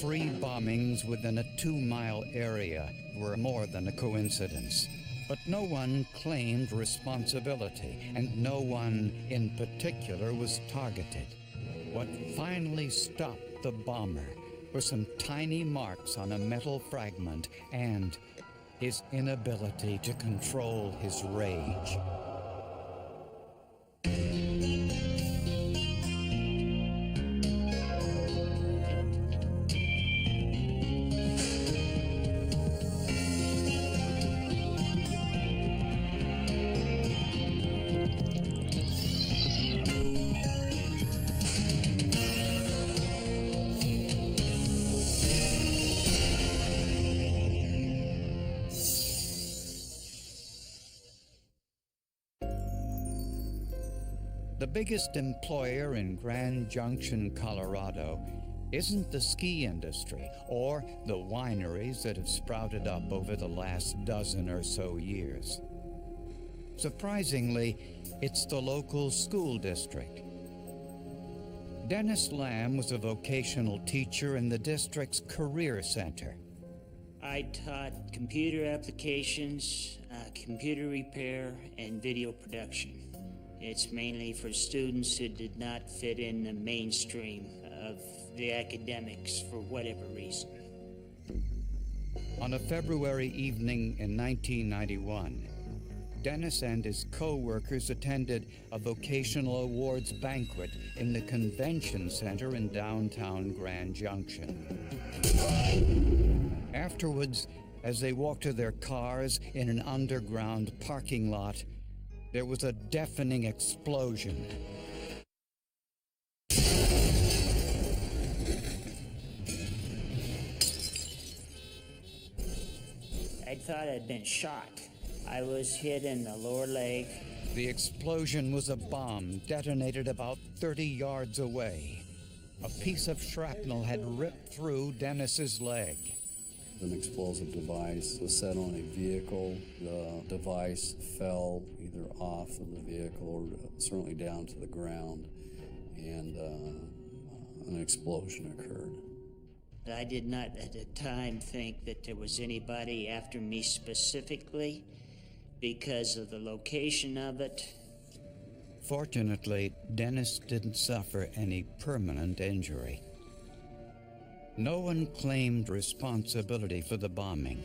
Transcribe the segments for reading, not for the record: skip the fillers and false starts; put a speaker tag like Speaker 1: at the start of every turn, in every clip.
Speaker 1: 3 bombings within a 2-mile area were more than a coincidence. But no one claimed responsibility, and no one in particular was targeted. What finally stopped the bomber were some tiny marks on a metal fragment and his inability to control his rage. The biggest employer in Grand Junction, Colorado, isn't the ski industry or the wineries that have sprouted up over the last dozen or so years. Surprisingly, it's the local school district. Dennis Lamb was a vocational teacher in the district's career center.
Speaker 2: I taught computer applications, computer repair, and video production. It's mainly for students who did not fit in the mainstream of the academics for whatever reason.
Speaker 1: On a February evening in 1991, Dennis and his co-workers attended a vocational awards banquet in the convention center in downtown Grand Junction. Afterwards, as they walked to their cars in an underground parking lot, there was a deafening explosion.
Speaker 2: I thought I'd been shot. I was hit in the lower leg.
Speaker 1: The explosion was a bomb detonated about 30 yards away. A piece of shrapnel had ripped through Dennis's leg.
Speaker 3: An explosive device was set on a vehicle. The device fell either off of the vehicle or certainly down to the ground, and an explosion occurred.
Speaker 2: I did not at the time think that there was anybody after me specifically because of the location of it.
Speaker 1: Fortunately, Dennis didn't suffer any permanent injury. No one claimed responsibility for the bombing.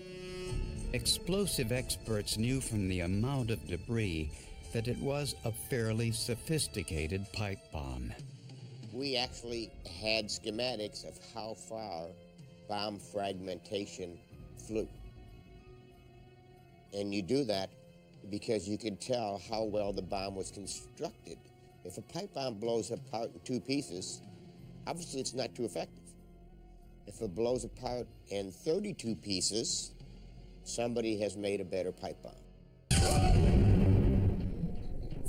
Speaker 1: Explosive experts knew from the amount of debris that it was a fairly sophisticated pipe bomb.
Speaker 4: We actually had schematics of how far bomb fragmentation flew. And you do that because you can tell how well the bomb was constructed. If a pipe bomb blows apart in 2 pieces, obviously it's not too effective. If it blows apart in 32 pieces, somebody has made a better pipe bomb.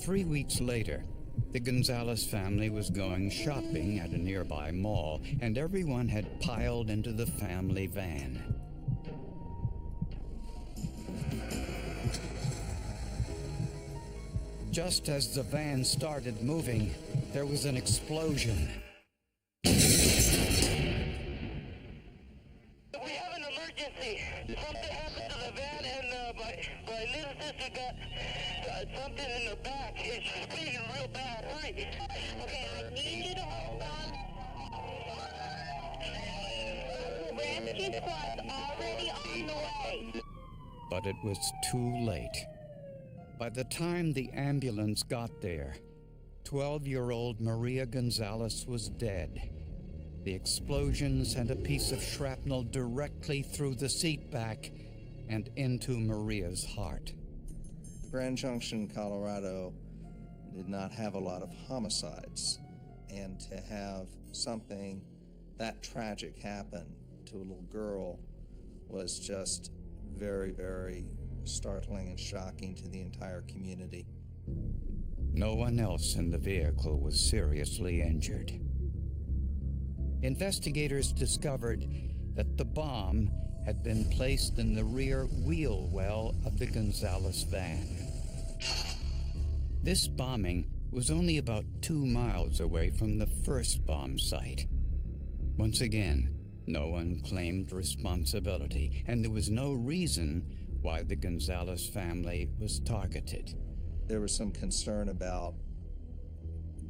Speaker 1: 3 weeks later, the Gonzalez family was going shopping at a nearby mall, and everyone had piled into the family van. Just as the van started moving, there was an explosion.
Speaker 5: Something happened to the van, and my little sister got something in her back. It's bleeding real bad. Hurry. Okay, I need you to hold on. Rescue squad's already on the way.
Speaker 1: But it was too late. By the time the ambulance got there, 12-year-old Maria Gonzalez was dead. The explosion sent a piece of shrapnel directly through the seat back and into Maria's heart.
Speaker 6: Grand Junction, Colorado did not have a lot of homicides, and to have something that tragic happen to a little girl was just very, very startling and shocking to the entire community.
Speaker 1: No one else in the vehicle was seriously injured. Investigators discovered that the bomb had been placed in the rear wheel well of the Gonzalez van. This bombing was only about 2 miles away from the first bomb site. Once again, No one claimed responsibility, and there was no reason why the Gonzalez family was targeted.
Speaker 6: There was some concern about,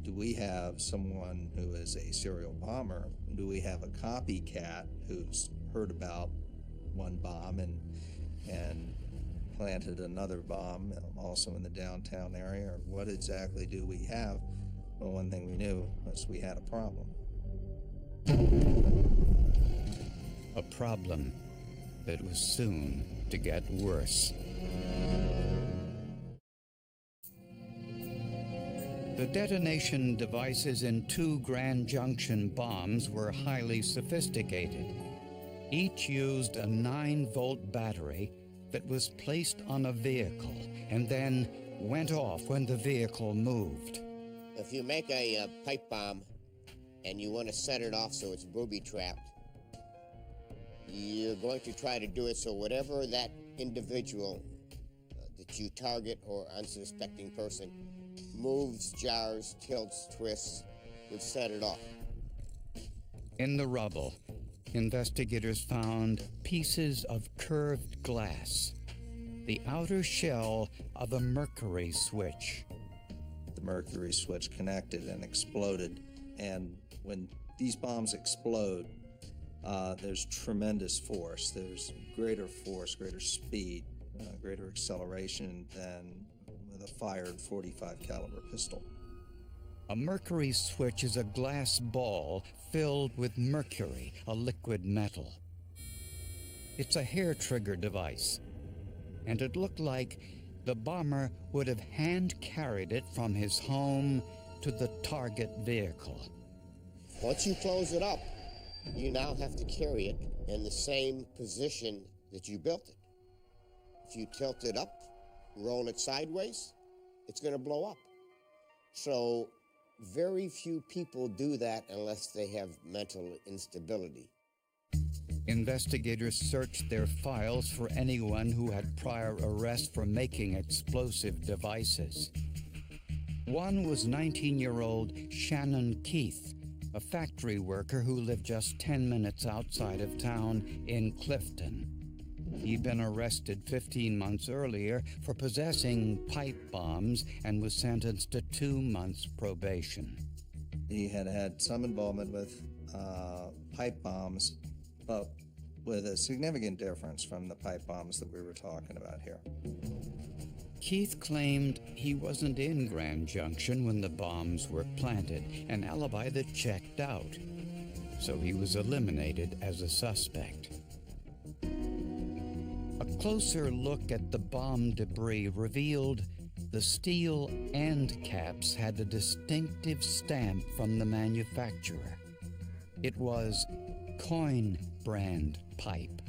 Speaker 6: do we have someone who is a serial bomber? Do we have a copycat who's heard about one bomb and planted another bomb also in the downtown area? Or what exactly do we have? Well, one thing we knew was we had a problem.
Speaker 1: A problem that was soon to get worse. The detonation devices in 2 Grand Junction bombs were highly sophisticated. Each used a 9-volt battery that was placed on a vehicle and then went off when the vehicle moved.
Speaker 4: If you make a pipe bomb and you want to set it off so it's booby-trapped, you're going to try to do it so whatever that individual that you target or unsuspecting person moves, jars, tilts, twists, would set it off.
Speaker 1: In the rubble, investigators found pieces of curved glass, the outer shell of a mercury switch.
Speaker 6: The mercury switch connected and exploded, and when these bombs explode, there's tremendous force. There's greater force, greater speed, greater acceleration than with a fired .45 caliber pistol.
Speaker 1: A mercury switch is a glass ball filled with mercury, a liquid metal. It's a hair trigger device, and it looked like the bomber would have hand-carried it from his home to the target vehicle.
Speaker 4: Once you close it up, you now have to carry it in the same position that you built it. If you tilt it up, roll it sideways, it's going to blow up. So very few people do that unless they have mental instability.
Speaker 1: Investigators searched their files for anyone who had prior arrests for making explosive devices. One was 19-year-old Shannon Keith, a factory worker who lived just 10 minutes outside of town in Clifton. He'd been arrested 15 months earlier for possessing pipe bombs and was sentenced to 2 months probation.
Speaker 6: He had had some involvement with pipe bombs, but with a significant difference from the pipe bombs that we were talking about here.
Speaker 1: Keith claimed he wasn't in Grand Junction when the bombs were planted, an alibi that checked out, so he was eliminated as a suspect. A closer look at the bomb debris revealed the steel end caps had a distinctive stamp from the manufacturer. It was Coin brand pipe.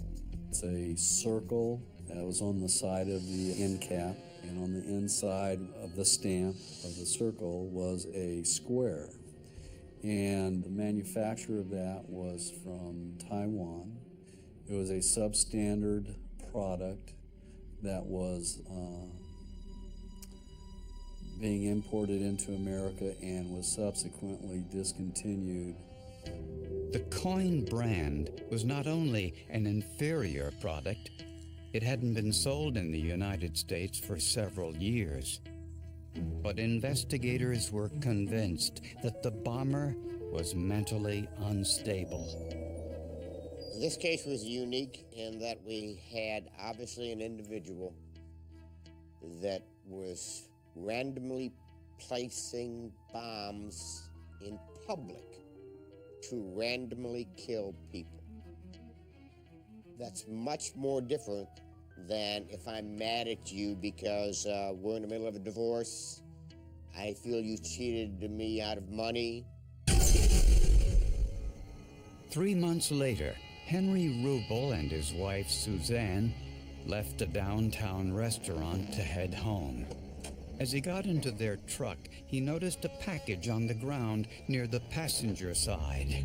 Speaker 3: It's a circle that was on the side of the end cap, and on the inside of the stamp of the circle was a square. And the manufacturer of that was from Taiwan. It was a substandard product that was being imported into America and was subsequently discontinued.
Speaker 1: The Coin brand was not only an inferior product, it hadn't been sold in the United States for several years. But investigators were convinced that the bomber was mentally unstable.
Speaker 4: This case was unique in that we had obviously an individual that was randomly placing bombs in public to randomly kill people. That's much more different than if I'm mad at you because we're in the middle of a divorce, I feel you cheated me out of money.
Speaker 1: 3 months later, Henry Rubel and his wife Suzanne left a downtown restaurant to head home. As he got into their truck, he noticed a package on the ground near the passenger side.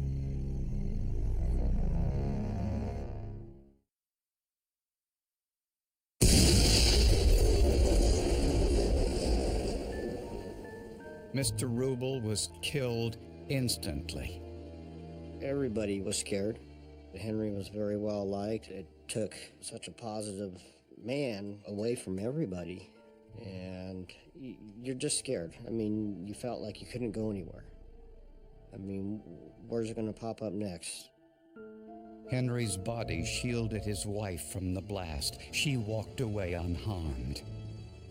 Speaker 1: Mr. Rubel was killed instantly.
Speaker 7: Everybody was scared. Henry was very well liked. It took such a positive man away from everybody, and you're just scared. I mean, you felt like you couldn't go anywhere. I mean, where's it going to pop up next?
Speaker 1: Henry's body shielded his wife from the blast. She walked away unharmed.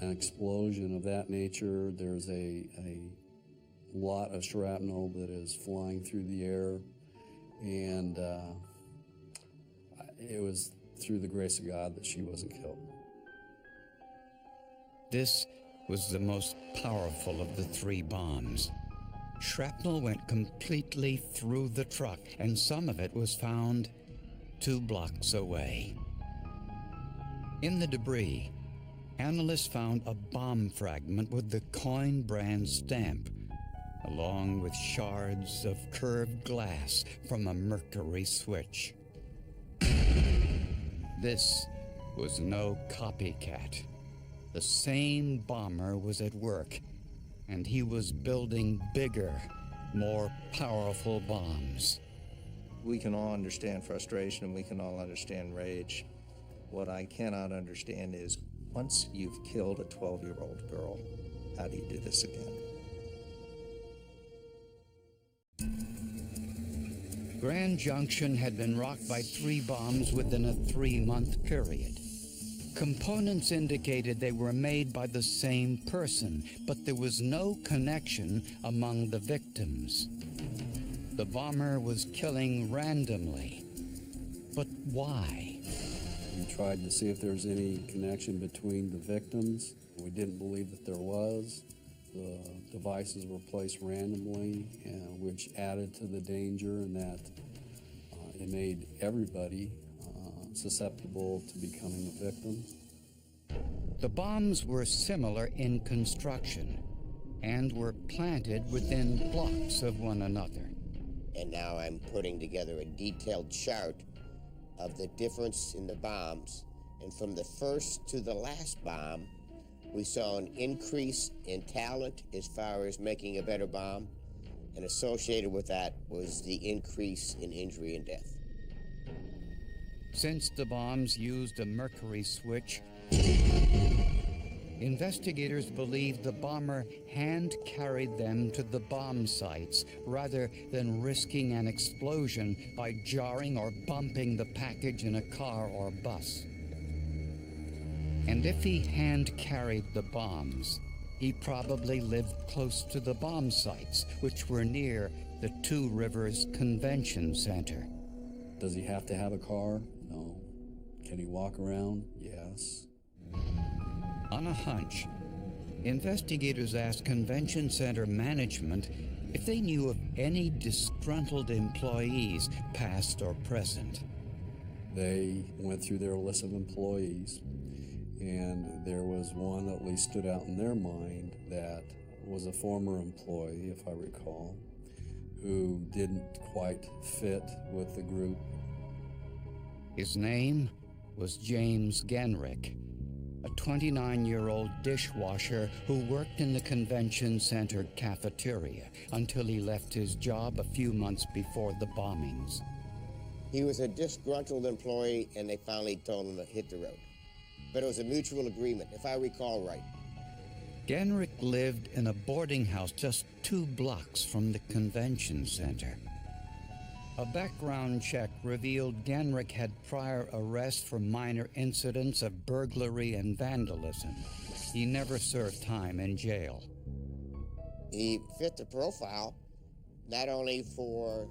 Speaker 3: An explosion of that nature, there's a lot of shrapnel that is flying through the air, and it was through the grace of God that she wasn't killed.
Speaker 1: This was the most powerful of the 3 bombs. Shrapnel went completely through the truck, and some of it was found 2 blocks away. In the debris, analysts found a bomb fragment with the Coin brand stamp, along with shards of curved glass from a mercury switch. This was no copycat. The same bomber was at work, and he was building bigger, more powerful bombs.
Speaker 6: We can all understand frustration, and we can all understand rage. What I cannot understand is, once you've killed a 12-year-old girl, how do you do this again?
Speaker 1: Grand Junction had been rocked by 3 bombs within a 3-month period. Components indicated they were made by the same person, but there was no connection among the victims. The bomber was killing randomly. But why?
Speaker 3: We tried to see if there was any connection between the victims. We didn't believe that there was. The devices were placed randomly, which added to the danger, and that it made everybody susceptible to becoming a victim.
Speaker 1: The bombs were similar in construction and were planted within blocks of one another.
Speaker 4: And now I'm putting together a detailed chart of the difference in the bombs. And from the first to the last bomb, we saw an increase in talent as far as making a better bomb, and associated with that was the increase in injury and death.
Speaker 1: Since the bombs used a mercury switch, investigators believe the bomber hand-carried them to the bomb sites rather than risking an explosion by jarring or bumping the package in a car or bus. And if he hand-carried the bombs, he probably lived close to the bomb sites, which were near the Two Rivers Convention Center.
Speaker 3: Does he have to have a car? No. Can he walk around? Yes.
Speaker 1: On a hunch, investigators asked Convention Center management if they knew of any disgruntled employees, past or present.
Speaker 3: They went through their list of employees, and there was one that at least stood out in their mind that was a former employee, if I recall, who didn't quite fit with the group.
Speaker 1: His name was James Genrick, a 29-year-old dishwasher who worked in the Convention Center cafeteria until he left his job a few months before the bombings.
Speaker 4: He was a disgruntled employee, and they finally told him to hit the road. But it was a mutual agreement, if I recall right.
Speaker 1: Genrick lived in a boarding house just 2 blocks from the Convention Center. A background check revealed Genrick had prior arrests for minor incidents of burglary and vandalism. He never served time in jail.
Speaker 4: He fit the profile, not only for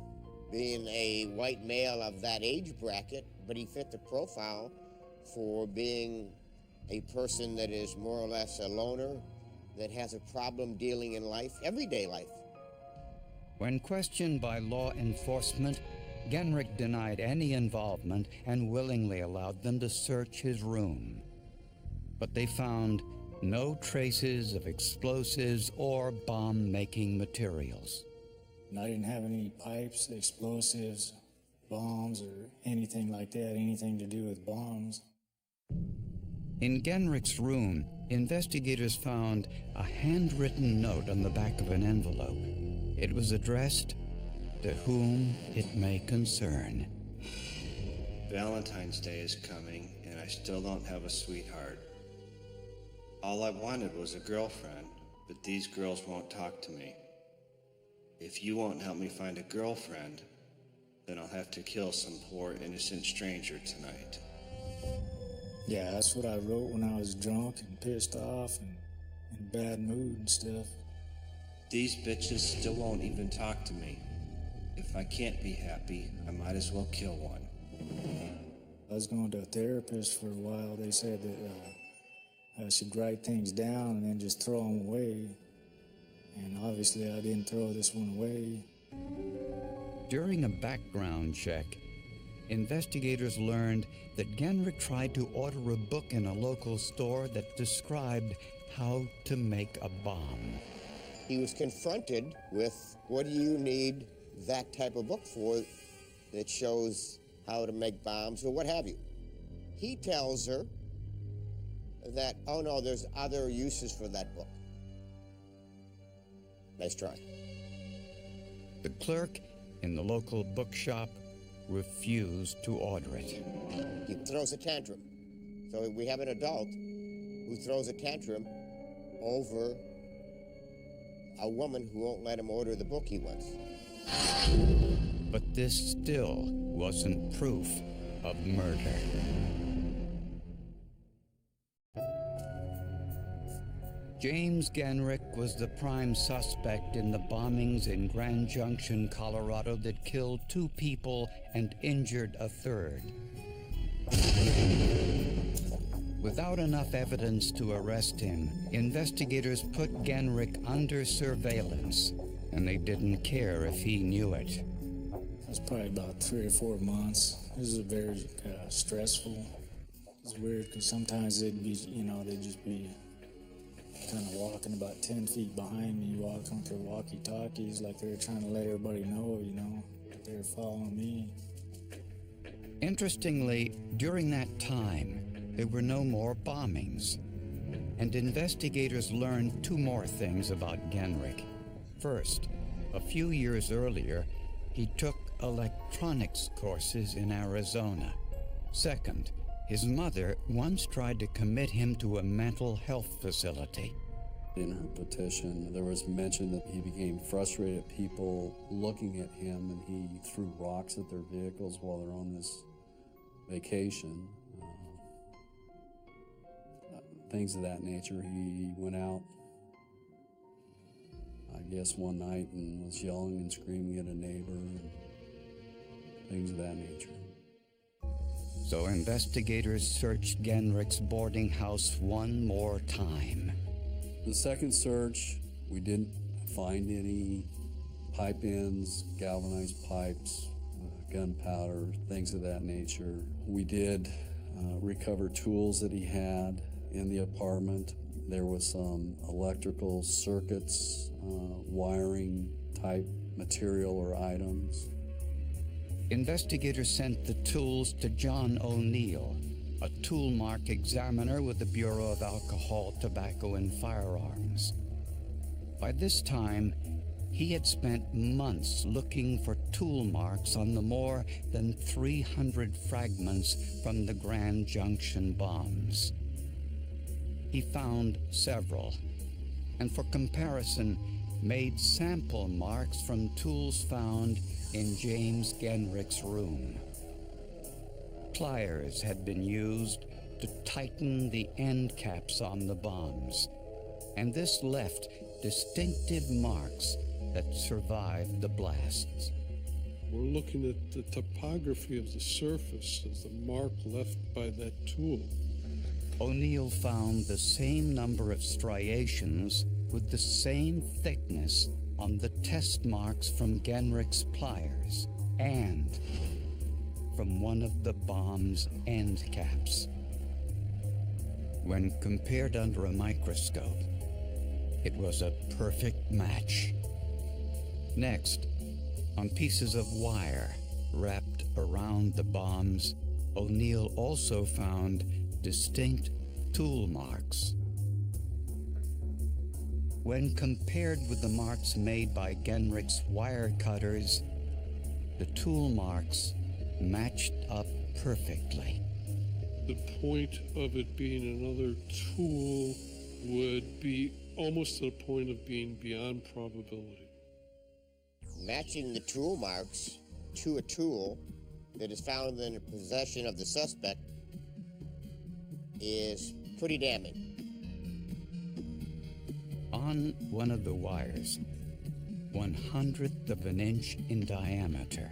Speaker 4: being a white male of that age bracket, but he fit the profile for being a person that is more or less a loner, that has a problem dealing in life, everyday life.
Speaker 1: When questioned by law enforcement, Genrick denied any involvement and willingly allowed them to search his room. But they found no traces of explosives or bomb-making materials.
Speaker 8: And I didn't have any pipes, explosives, bombs, or anything like that, anything to do with bombs.
Speaker 1: In Genrick's room, investigators found a handwritten note on the back of an envelope. It was addressed, "To whom it may concern."
Speaker 9: Valentine's Day is coming, and I still don't have a sweetheart. All I wanted was a girlfriend, but these girls won't talk to me. If you won't help me find a girlfriend, then I'll have to kill some poor innocent stranger tonight.
Speaker 8: Yeah, that's what I wrote when I was drunk and pissed off and in a bad mood and stuff.
Speaker 9: These bitches still won't even talk to me. If I can't be happy, I might as well kill one.
Speaker 8: I was going to a therapist for a while. They said that I should write things down and then just throw them away. And obviously I didn't throw this one away.
Speaker 1: During a background check, investigators learned that Genrich tried to order a book in a local store that described how to make a bomb.
Speaker 4: He was confronted with, what do you need that type of book for that shows how to make bombs or what have you? He tells her that, oh no, there's other uses for that book. Nice try.
Speaker 1: The clerk in the local bookshop refused to order it.
Speaker 4: He throws a tantrum. So we have an adult who throws a tantrum over a woman who won't let him order the book he wants.
Speaker 1: But this still wasn't proof of murder. James Genrich was the prime suspect in the bombings in Grand Junction, Colorado that killed 2 people and injured a third. Without enough evidence to arrest him, investigators put Genrich under surveillance, and they didn't care if he knew it.
Speaker 8: It was probably about 3 or 4 months. It was very stressful. It was weird because sometimes they'd just be kind of walking about 10 feet behind me, walking with their walkie-talkies like they were trying to let everybody know, that they were following me.
Speaker 1: Interestingly, during that time, there were no more bombings. And investigators learned 2 more things about Genrich. First, a few years earlier, he took electronics courses in Arizona. Second, his mother once tried to commit him to a mental health facility.
Speaker 3: In her petition, there was mention that he became frustrated at people looking at him, and he threw rocks at their vehicles while they're on this vacation. Things of that nature. He went out, I guess, one night and was yelling and screaming at a neighbor, and things of that nature.
Speaker 1: So investigators searched Genrich's boarding house one more time.
Speaker 3: The second search, we didn't find any pipe ends, galvanized pipes, gunpowder, things of that nature. We did recover tools that he had in the apartment. There was some electrical circuits, wiring type material or items.
Speaker 1: Investigators sent the tools to John O'Neill, a tool mark examiner with the Bureau of Alcohol, Tobacco, and Firearms. By this time, he had spent months looking for tool marks on the more than 300 fragments from the Grand Junction bombs. He found several, and for comparison, made sample marks from tools found in James Genrich's room. Pliers had been used to tighten the end caps on the bombs, and this left distinctive marks that survived the blasts.
Speaker 10: We're looking at the topography of the surface as the mark left by that tool.
Speaker 1: O'Neill found the same number of striations with the same thickness on the test marks from Genrich's pliers and from one of the bomb's end caps. When compared under a microscope, it was a perfect match. Next, on pieces of wire wrapped around the bombs, O'Neill also found distinct tool marks. When compared with the marks made by Genrich's wire cutters, the tool marks matched up perfectly.
Speaker 10: The point of it being another tool would be almost to the point of being beyond probability.
Speaker 4: Matching the tool marks to a tool that is found in the possession of the suspect is pretty damning.
Speaker 1: On one of the wires, 1/100th of an inch in diameter,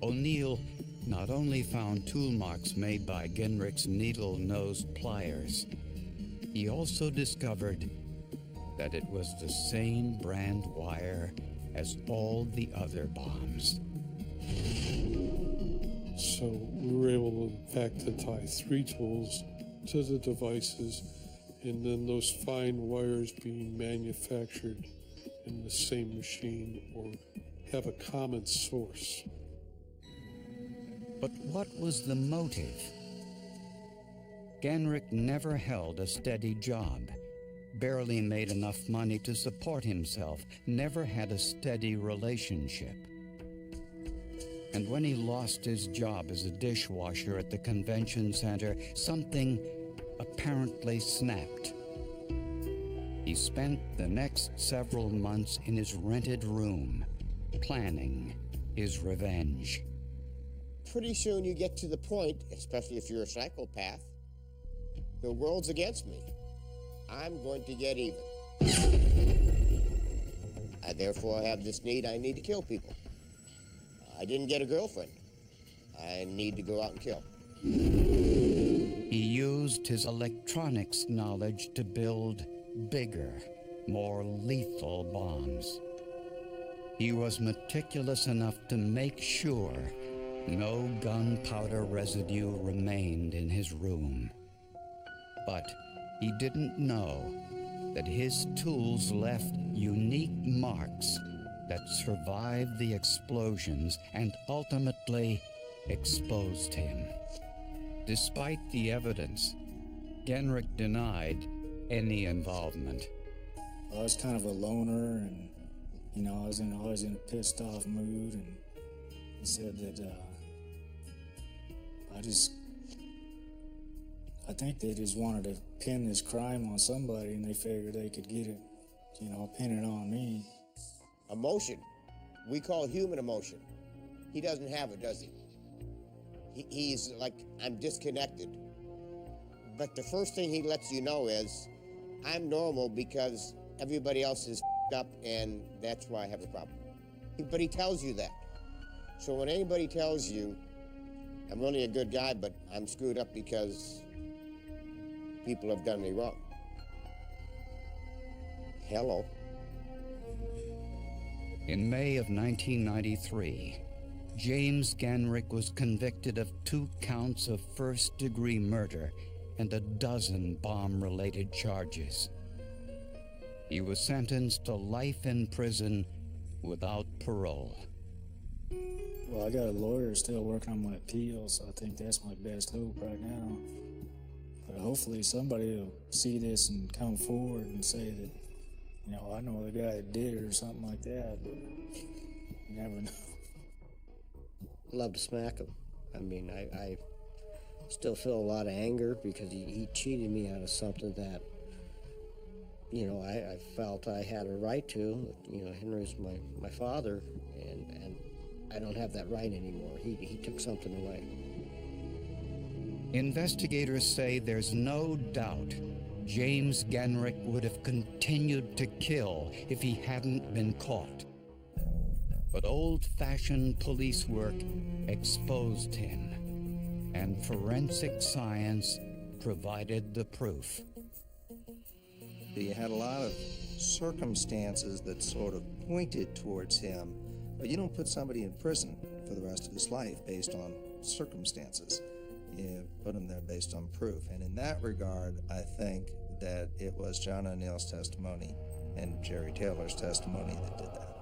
Speaker 1: O'Neill not only found tool marks made by Genrich's needle-nosed pliers, he also discovered that it was the same brand wire as all the other bombs.
Speaker 10: So we were able to, in fact, to tie 3 tools to the devices, and then those fine wires being manufactured in the same machine or have a common source.
Speaker 1: But what was the motive? Genrich never held a steady job, barely made enough money to support himself, never had a steady relationship. And when he lost his job as a dishwasher at the convention center, something apparently snapped. He spent the next several months in his rented room, planning his revenge.
Speaker 4: Pretty soon you get to the point, especially if you're a psychopath, the world's against me. I'm going to get even. I therefore have this need, I need to kill people. I didn't get a girlfriend. I need to go out and kill.
Speaker 1: He used his electronics knowledge to build bigger, more lethal bombs. He was meticulous enough to make sure no gunpowder residue remained in his room. But he didn't know that his tools left unique marks that survived the explosions and ultimately exposed him. Despite the evidence, Genrich denied any involvement.
Speaker 8: I was kind of a loner, and I was always in a pissed off mood, and he said that I think they just wanted to pin this crime on somebody, and they figured they could get it, pin it on me.
Speaker 4: Emotion. We call human emotion. He doesn't have it, does he? He's like, I'm disconnected. But the first thing he lets you know is, I'm normal because everybody else is up, and that's why I have a problem. But he tells you that. So when anybody tells you, I'm really a good guy, but I'm screwed up because people have done me wrong. Hello.
Speaker 1: In May of 1993, James Genrich was convicted of 2 counts of first-degree murder and a dozen bomb-related charges. He was sentenced to life in prison without parole.
Speaker 8: Well, I got a lawyer still working on my appeal, so I think that's my best hope right now. But hopefully somebody will see this and come forward and say that, I know the guy that did it or something like that, but you never know.
Speaker 7: Love to smack him. I mean, I still feel a lot of anger because he cheated me out of something that, I felt I had a right to. Henry's my father, and I don't have that right anymore. He took something away.
Speaker 1: Investigators say there's no doubt James Genrich would have continued to kill if he hadn't been caught. But old-fashioned police work exposed him, and forensic science provided the proof.
Speaker 6: You had a lot of circumstances that sort of pointed towards him, but you don't put somebody in prison for the rest of his life based on circumstances. You put him there based on proof. And in that regard, I think that it was John O'Neill's testimony and Jerry Taylor's testimony that did that.